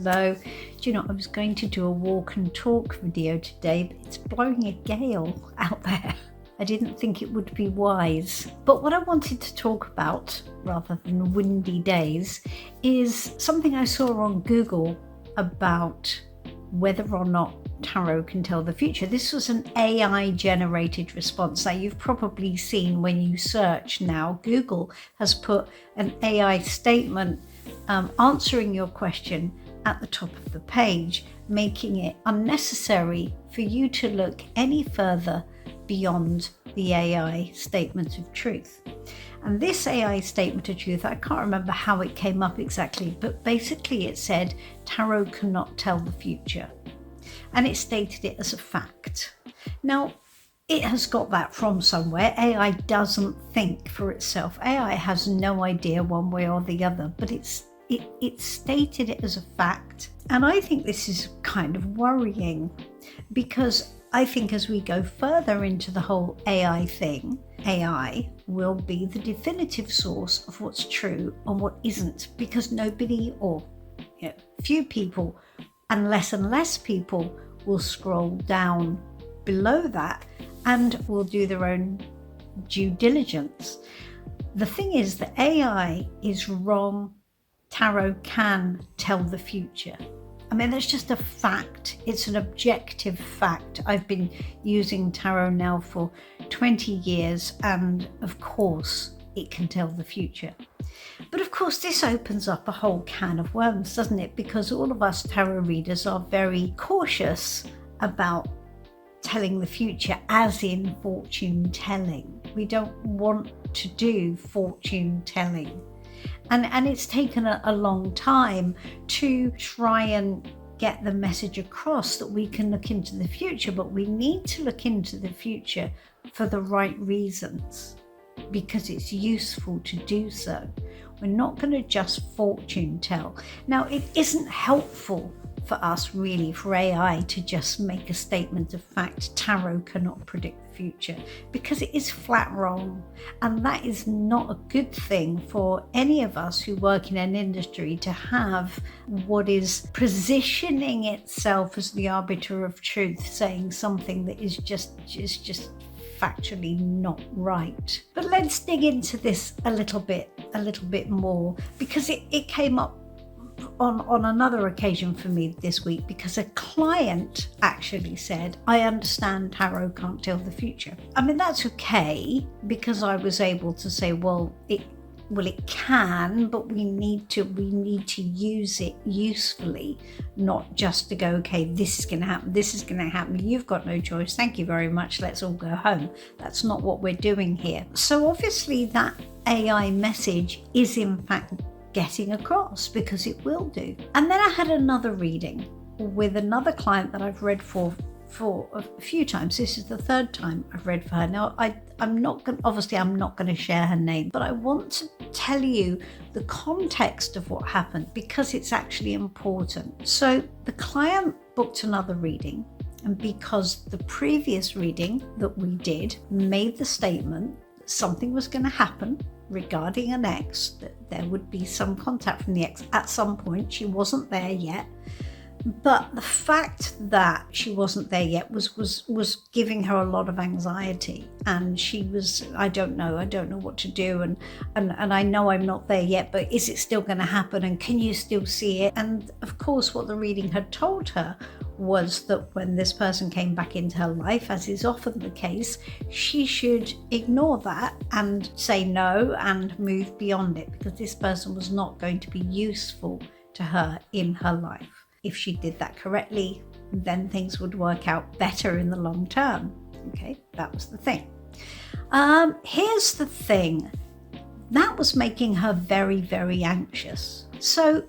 hello. Do you know, I was going to do a walk and talk video today, but it's blowing a gale out there. I didn't think it would be wise. But what I wanted to talk about, rather than windy days, is something I saw on Google about whether or not tarot can tell the future. This was an AI generated response. Now, you've probably seen when you search now, Google has put an AI statement answering your question at the top of the page, making it unnecessary for you to look any further beyond the AI statement of truth. And this AI statement of truth, I can't remember how it came up exactly, but basically it said tarot cannot tell the future. And it stated it as a fact. Now, it has got that from somewhere. AI doesn't think for itself. AI has no idea one way or the other, but it stated it as a fact. And I think this is kind of worrying, because I think as we go further into the whole AI thing, AI will be the definitive source of what's true and what isn't, because nobody, or few people and less people will scroll down below that and will do their own due diligence. The thing is that AI is wrong. Tarot can tell the future. I mean, that's just a fact. It's an objective fact. I've been using tarot now for 20 years, and of course it can tell the future. But of course this opens up a whole can of worms, doesn't it? Because all of us tarot readers are very cautious about telling the future, as in fortune telling. We don't want to do fortune telling. And it's taken a long time to try and get the message across that we can look into the future, but we need to look into the future for the right reasons, because it's useful to do so. We're not going to just fortune tell. Now, it isn't helpful for us really for AI to just make a statement of fact, tarot cannot predict the future, because it is flat wrong. And that is not a good thing for any of us who work in an industry, to have what is positioning itself as the arbiter of truth saying something that is just factually not right. But let's dig into this a little bit more, because it came up on another occasion for me this week, because a client actually said, I understand tarot can't tell the future. I mean, that's okay, because I was able to say, well, it can, but we need to use it usefully, not just to go, okay, this is going to happen, you've got no choice, thank you very much, let's all go home. That's not what we're doing here. So obviously that AI message is in fact getting across, because it will do. And then I had another reading with another client that I've read for a few times. This is the third time I've read for her. Now, I'm not going to share her name, but I want to tell you the context of what happened, because it's actually important. So the client booked another reading, and because the previous reading that we did made the statement that something was going to happen regarding an ex, that there would be some contact from the ex at some point. She wasn't there yet, but the fact that she wasn't there yet was giving her a lot of anxiety, and she was, I don't know what to do, and I know I'm not there yet, but is it still going to happen, and can you still see it? And of course what the reading had told her was that when this person came back into her life, as is often the case, she should ignore that and say no and move beyond it, because this person was not going to be useful to her in her life. If she did that correctly, then things would work out better in the long term. Okay, that was the thing. Here's the thing. That was making her very, very anxious. So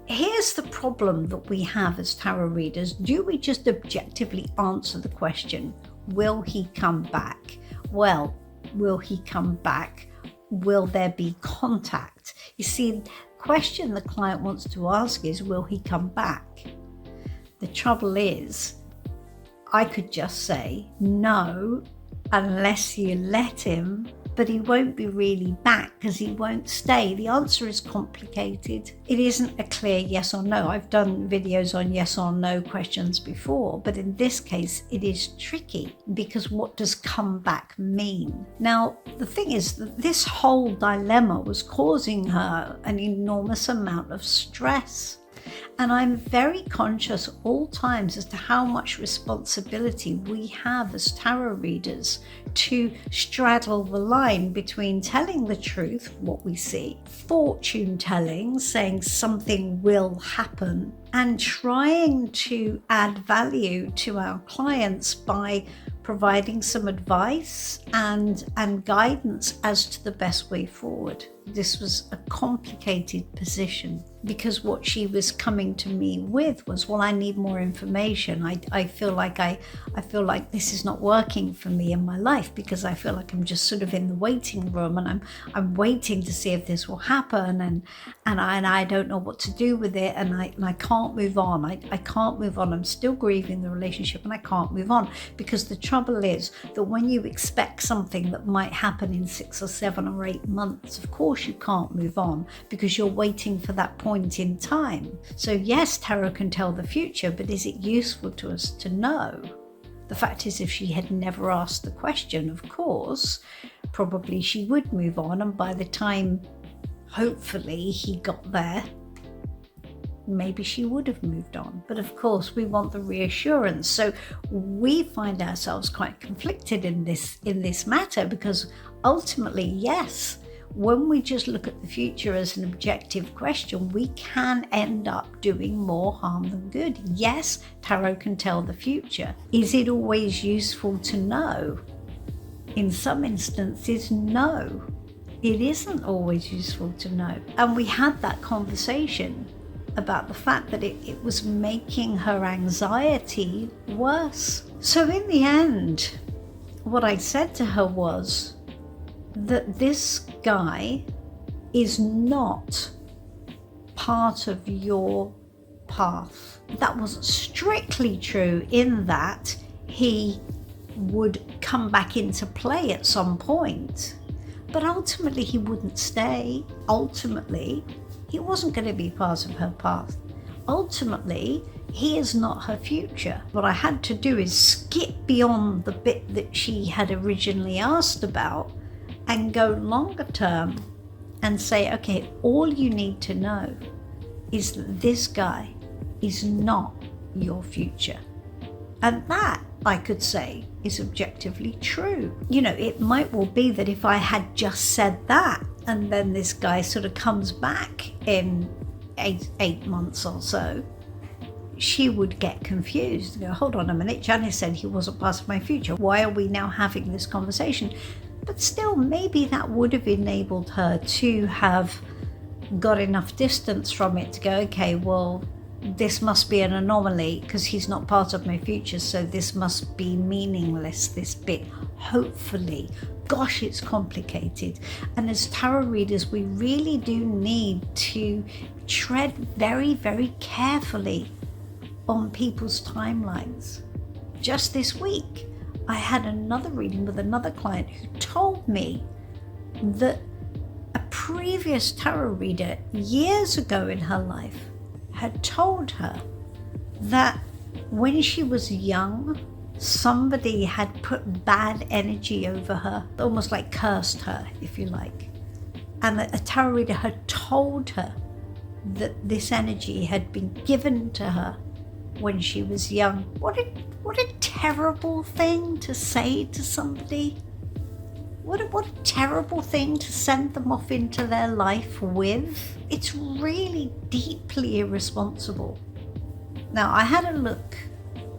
here's the problem that we have as tarot readers. Do we just objectively answer the question, will he come back? Well, will he come back? Will there be contact? You see, question the client wants to ask is, will he come back? The trouble is, I could just say no, unless you let him, but he won't be really back because he won't stay. The answer is complicated. It isn't a clear yes or no. I've done videos on yes or no questions before, but in this case, it is tricky because what does come back mean? Now, the thing is that this whole dilemma was causing her an enormous amount of stress. And I'm very conscious at all times as to how much responsibility we have as tarot readers to straddle the line between telling the truth, what we see, fortune telling, saying something will happen, and trying to add value to our clients by providing some advice and guidance as to the best way forward. This was a complicated position because what she was coming to me with was, well, I need more information. I feel like this is not working for me in my life because I feel like I'm just sort of in the waiting room and I'm waiting to see if this will happen and I don't know what to do with it and I can't move on. I can't move on. I'm still grieving the relationship and I can't move on because the trouble is that when you expect something that might happen in 6 or 7 or 8 months, of course you can't move on because you're waiting for that point in time. So yes, tarot can tell the future, but is it useful to us to know? The fact is, if she had never asked the question, of course, probably she would move on, and by the time hopefully he got there, maybe she would have moved on. But of course we want the reassurance, so we find ourselves quite conflicted in this matter because ultimately, yes, when we just look at the future as an objective question, we can end up doing more harm than good. Yes, tarot can tell the future. Is it always useful to know? In some instances, no. It isn't always useful to know. And we had that conversation about the fact that it was making her anxiety worse. So in the end, what I said to her was that this guy is not part of your path. That wasn't strictly true in that he would come back into play at some point, but ultimately he wouldn't stay. Ultimately, he wasn't going to be part of her path. Ultimately, he is not her future. What I had to do is skip beyond the bit that she had originally asked about and go longer term and say, okay, all you need to know is that this guy is not your future. And that, I could say, is objectively true. You know, it might well be that if I had just said that and then this guy sort of comes back in eight months or so, she would get confused and go, hold on a minute, Janis said he wasn't part of my future. Why are we now having this conversation? But still, maybe that would have enabled her to have got enough distance from it to go, okay, well, this must be an anomaly because he's not part of my future, so this must be meaningless, this bit, hopefully. Gosh, it's complicated. And as tarot readers, we really do need to tread very, very carefully on people's timelines. Just this week, I had another reading with another client who told me that a previous tarot reader years ago in her life had told her that when she was young, somebody had put bad energy over her, almost like cursed her, if you like. And that a tarot reader had told her that this energy had been given to her when she was young. What a terrible thing to say to somebody. What a terrible thing to send them off into their life with. It's really deeply irresponsible. Now, I had a look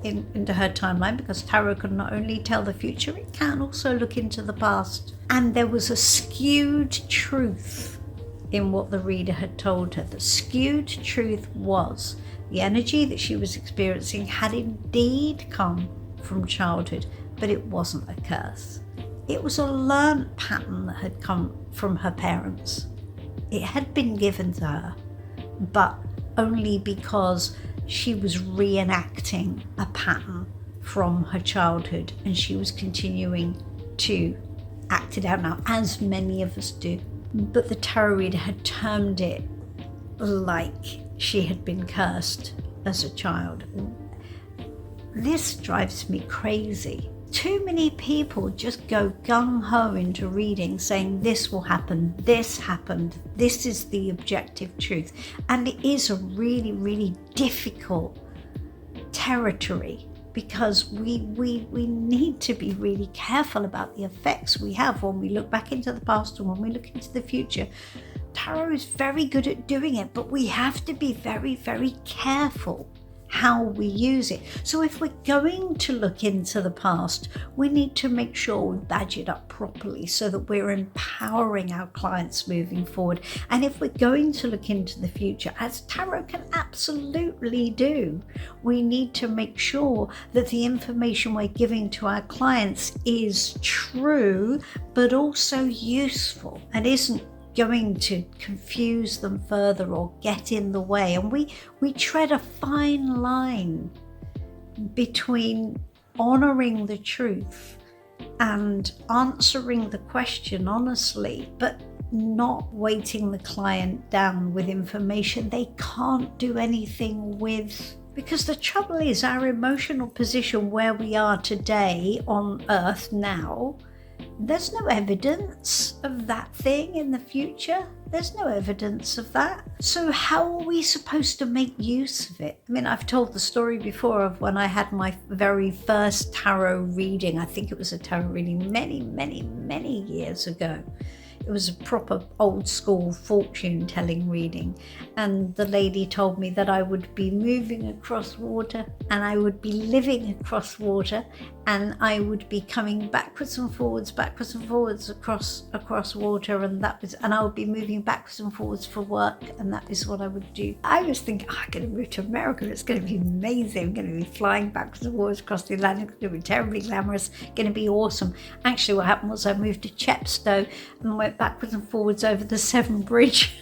into her timeline because tarot can not only tell the future, it can also look into the past. And there was a skewed truth in what the reader had told her. The skewed truth was the energy that she was experiencing had indeed come from childhood, but it wasn't a curse. It was a learnt pattern that had come from her parents. It had been given to her, but only because she was reenacting a pattern from her childhood and she was continuing to act it out now, as many of us do. But the tarot reader had termed it like she had been cursed as a child. This drives me crazy. Too many people just go gung-ho into reading saying this will happen, this happened, this is the objective truth. And it is a really, really difficult territory, because we need to be really careful about the effects we have when we look back into the past and when we look into the future. Tarot is very good at doing it, but we have to be very, very careful how we use it. So if we're going to look into the past, we need to make sure we badge it up properly so that we're empowering our clients moving forward. And if we're going to look into the future, as tarot can absolutely do, we need to make sure that the information we're giving to our clients is true, but also useful and isn't going to confuse them further or get in the way. And we tread a fine line between honoring the truth and answering the question honestly, but not weighting the client down with information they can't do anything with. Because the trouble is, our emotional position where we are today on Earth now, there's no evidence of that thing in the future. There's no evidence of that. So how are we supposed to make use of it? I mean, I've told the story before of when I had my very first tarot reading. I think it was a tarot reading many years ago. It was a proper old school fortune telling reading. And the lady told me that I would be moving across water and I would be living across water and I would be coming backwards and forwards across water, and I would be moving backwards and forwards for work, and that is what I would do. I was thinking, I'm going to move to America, it's going to be amazing, I'm going to be flying backwards and forwards across the Atlantic, it's going to be terribly glamorous, going to be awesome. Actually what happened was I moved to Chepstow and went backwards and forwards over the Severn Bridge.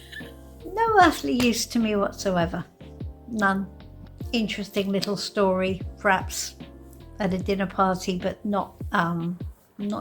No earthly use to me whatsoever. None. Interesting little story, perhaps at a dinner party, but not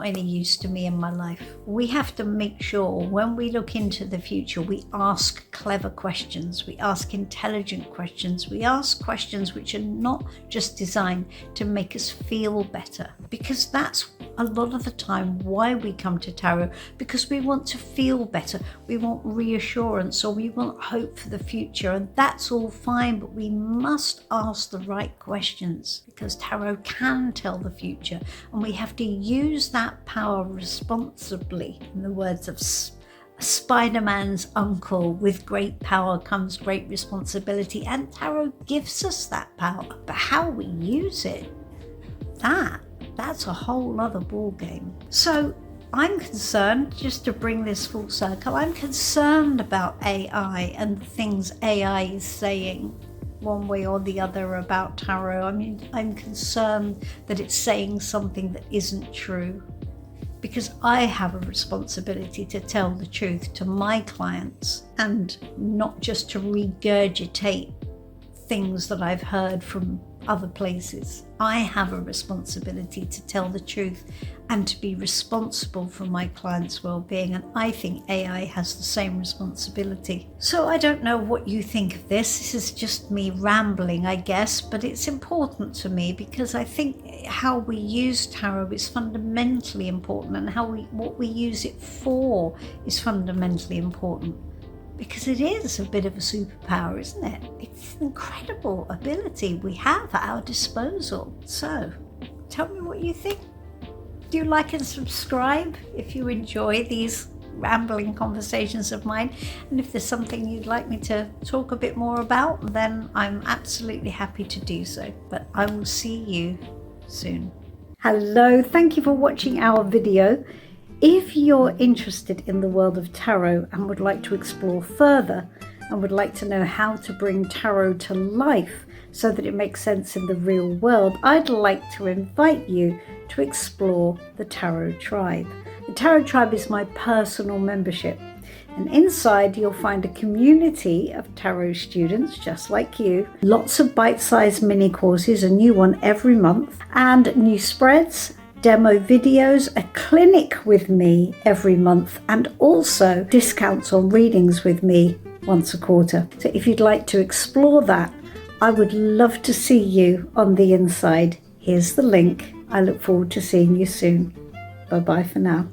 any use to me in my life. We have to make sure when we look into the future, we ask clever questions, we ask intelligent questions, we ask questions which are not just designed to make us feel better, because that's a lot of the time why we come to tarot, because we want to feel better, we want reassurance, or we want hope for the future, and that's all fine, but we must ask the right questions, because tarot can tell the future, and we have to use that power responsibly. In the words of Spider-Man's uncle, with great power comes great responsibility, and tarot gives us that power, but how we use it, that's a whole other ball game. So I'm concerned, just to bring this full circle, I'm concerned about AI and the things AI is saying one way or the other about tarot. I mean, I'm concerned that it's saying something that isn't true, because I have a responsibility to tell the truth to my clients and not just to regurgitate things that I've heard from other places. I have a responsibility to tell the truth and to be responsible for my clients' well-being, and I think AI has the same responsibility. So I don't know what you think of this. This is just me rambling, I guess, but it's important to me because I think how we use tarot is fundamentally important, and what we use it for is fundamentally important. Because it is a bit of a superpower, isn't it? It's an incredible ability we have at our disposal. So, tell me what you think. Do like and subscribe if you enjoy these rambling conversations of mine. And if there's something you'd like me to talk a bit more about, then I'm absolutely happy to do so. But I will see you soon. Hello, thank you for watching our video. If you're interested in the world of tarot and would like to explore further and would like to know how to bring tarot to life so that it makes sense in the real world, I'd like to invite you to explore the Tarot Tribe. The Tarot Tribe is my personal membership, and inside you'll find a community of tarot students just like you, lots of bite-sized mini courses, a new one every month, and new spreads, demo videos, a clinic with me every month, and also discounts on readings with me once a quarter. So if you'd like to explore that, I would love to see you on the inside. Here's the link. I look forward to seeing you soon. Bye-bye for now.